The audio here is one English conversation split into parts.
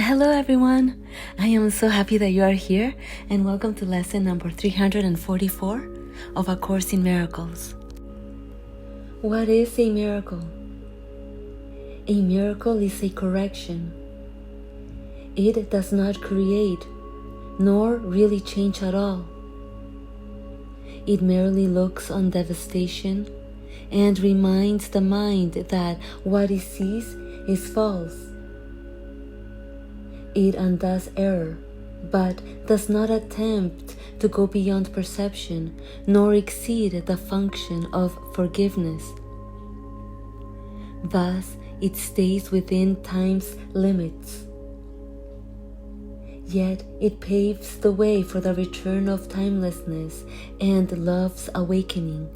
Hello everyone! I am so happy that you are here and welcome to lesson number 344 of A Course in Miracles. What is a miracle? A miracle is a correction. It does not create nor really change at all. It merely looks on devastation and reminds the mind that what it sees is false. It undoes error, but does not attempt to go beyond perception, nor exceed the function of forgiveness. Thus, it stays within time's limits. Yet it paves the way for the return of timelessness and love's awakening.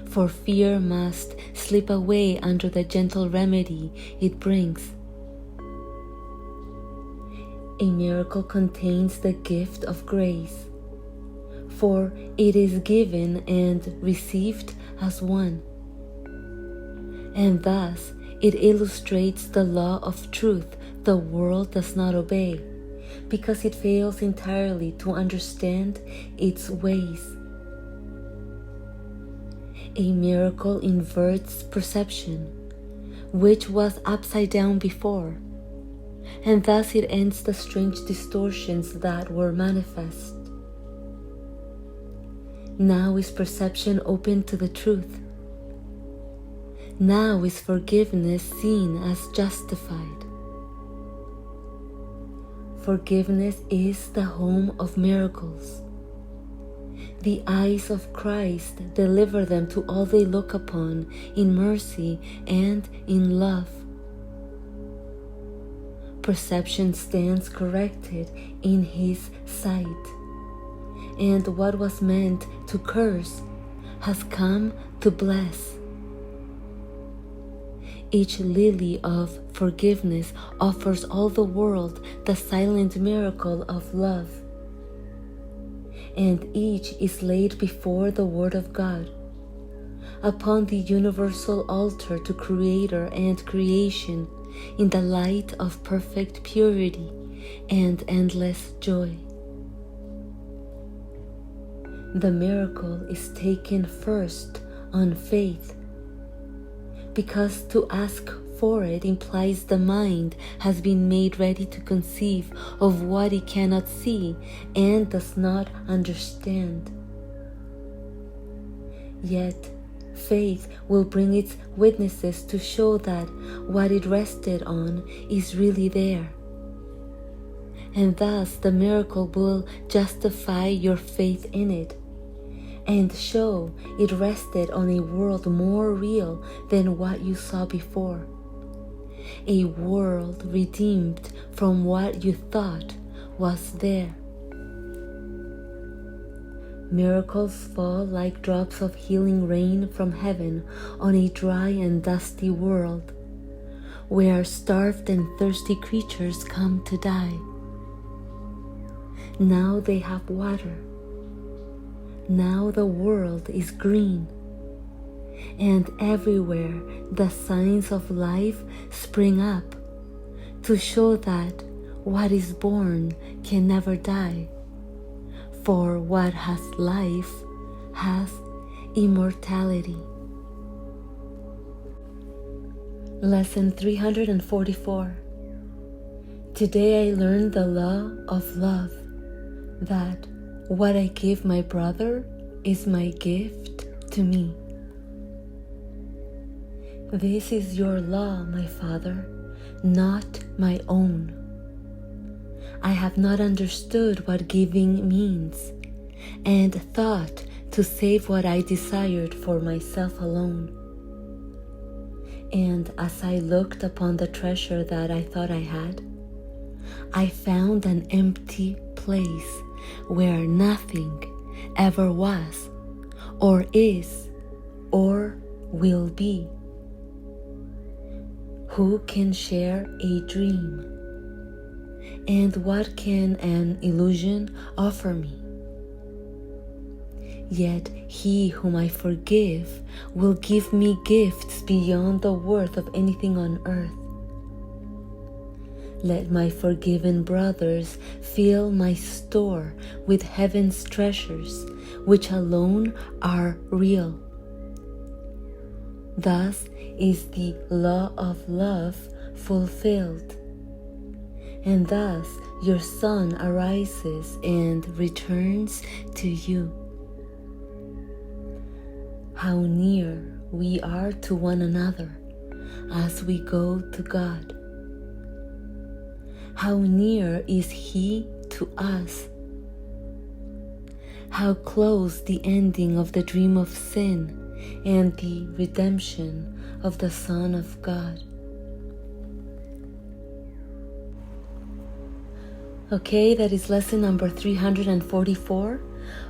For fear must slip away under the gentle remedy it brings. A miracle contains the gift of grace, for it is given and received as one. And thus it illustrates the law of truth the world does not obey, because it fails entirely to understand its ways. A miracle inverts perception, which was upside down before, and thus it ends the strange distortions that were manifest. Now is perception open to the truth. Now is forgiveness seen as justified. Forgiveness is the home of miracles. The eyes of Christ deliver them to all they look upon in mercy and in love. Perception stands corrected in His sight, and what was meant to curse has come to bless. Each lily of forgiveness offers all the world the silent miracle of love, and each is laid before the Word of God, upon the universal altar to Creator and creation, in the light of perfect purity and endless joy. The miracle is taken first on faith, because to ask for it implies the mind has been made ready to conceive of what it cannot see and does not understand. Yet, faith will bring its witnesses to show that what it rested on is really there. And thus the miracle will justify your faith in it and show it rested on a world more real than what you saw before. A world redeemed from what you thought was there. Miracles fall like drops of healing rain from heaven on a dry and dusty world, where starved and thirsty creatures come to die. Now they have water. Now the world is green, and everywhere the signs of life spring up to show that what is born can never die. For what has life has immortality. Lesson 344. Today I learned the law of love, that what I give my brother is my gift to me. This is your law, my Father, not my own. I have not understood what giving means, and thought to save what I desired for myself alone. And as I looked upon the treasure that I thought I had, I found an empty place where nothing ever was, or is, or will be. Who can share a dream? And what can an illusion offer me? Yet he whom I forgive will give me gifts beyond the worth of anything on earth. Let my forgiven brothers fill my store with heaven's treasures, which alone are real. Thus is the law of love fulfilled, and thus your sun arises and returns to you. How near we are to one another as we go to God. How near is He to us? How close the ending of the dream of sin and the redemption of the Son of God. Okay, that is lesson number 344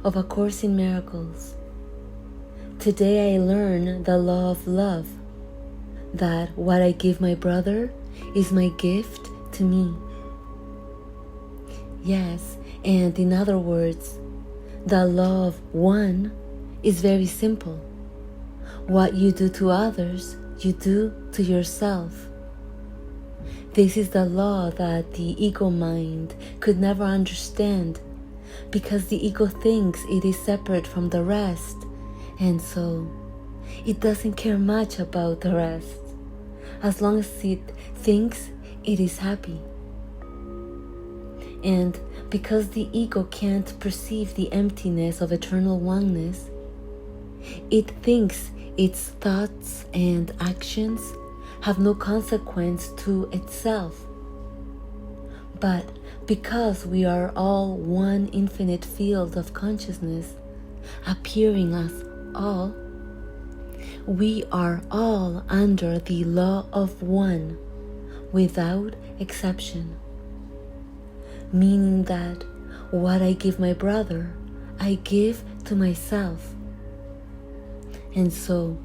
of A Course in Miracles. Today I learn the law of love, that what I give my brother is my gift to me. Yes, and in other words, the law of one is very simple. What you do to others, you do to yourself. This is the law that the ego mind could never understand, because the ego thinks it is separate from the rest, and so it doesn't care much about the rest, as long as it thinks it is happy. And because the ego can't perceive the emptiness of eternal oneness, it thinks its thoughts and actions have no consequence to itself. But because we are all one infinite field of consciousness, appearing as all, we are all under the law of one, without exception. Meaning that what I give my brother, I give to myself. And so,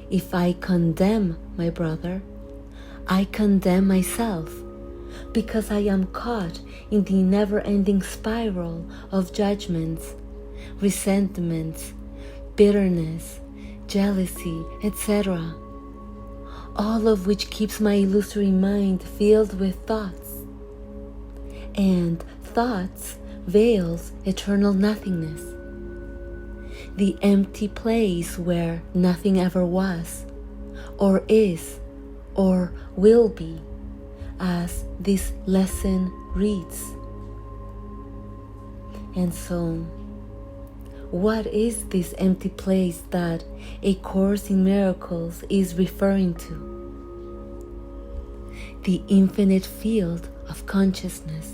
if I condemn my brother, I condemn myself, because I am caught in the never-ending spiral of judgments, resentments, bitterness, jealousy, etc., all of which keeps my illusory mind filled with thoughts. And thoughts veils eternal nothingness, the empty place where nothing ever was, or is, or will be, as this lesson reads. And so, what is this empty place that A Course in Miracles is referring to? The infinite field of consciousness,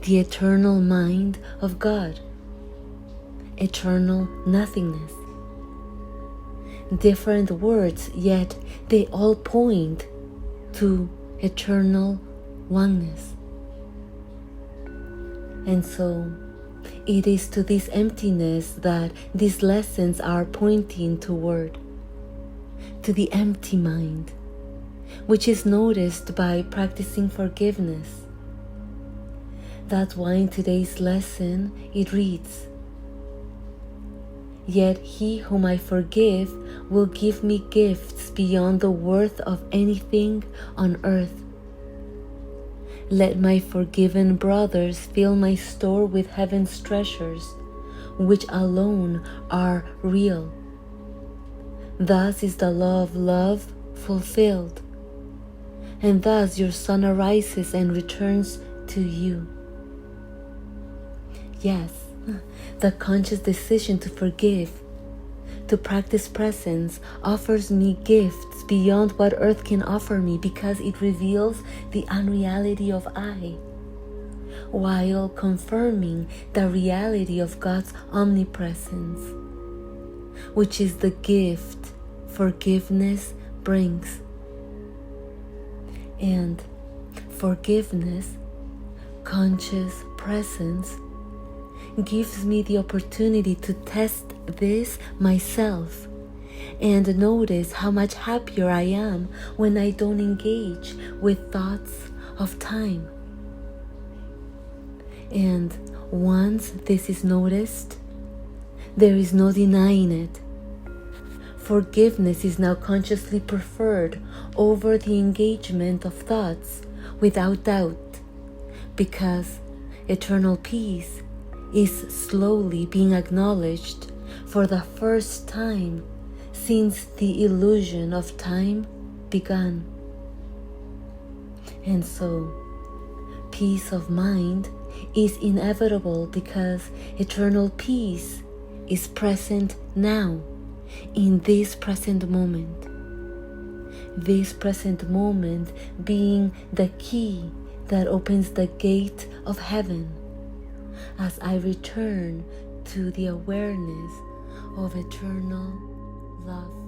the eternal mind of God, eternal nothingness. Different words, yet they all point to eternal oneness. And so, it is to this emptiness that these lessons are pointing toward, to the empty mind, which is noticed by practicing forgiveness. That's why in today's lesson it reads, "Yet he whom I forgive will give me gifts beyond the worth of anything on earth. Let my forgiven brothers fill my store with heaven's treasures, which alone are real. Thus is the law of love fulfilled, and thus your sun arises and returns to you." Yes, the conscious decision to forgive, to practice presence, offers me gifts beyond what earth can offer me, because it reveals the unreality of I, while confirming the reality of God's omnipresence, which is the gift forgiveness brings. And forgiveness, conscious presence, gives me the opportunity to test this myself and notice how much happier I am when I don't engage with thoughts of time. And once this is noticed, there is no denying it. Forgiveness is now consciously preferred over the engagement of thoughts without doubt, because eternal peace is slowly being acknowledged for the first time since the illusion of time began. And so, peace of mind is inevitable because eternal peace is present now, in this present moment. This present moment being the key that opens the gate of heaven as I return to the awareness of eternal love.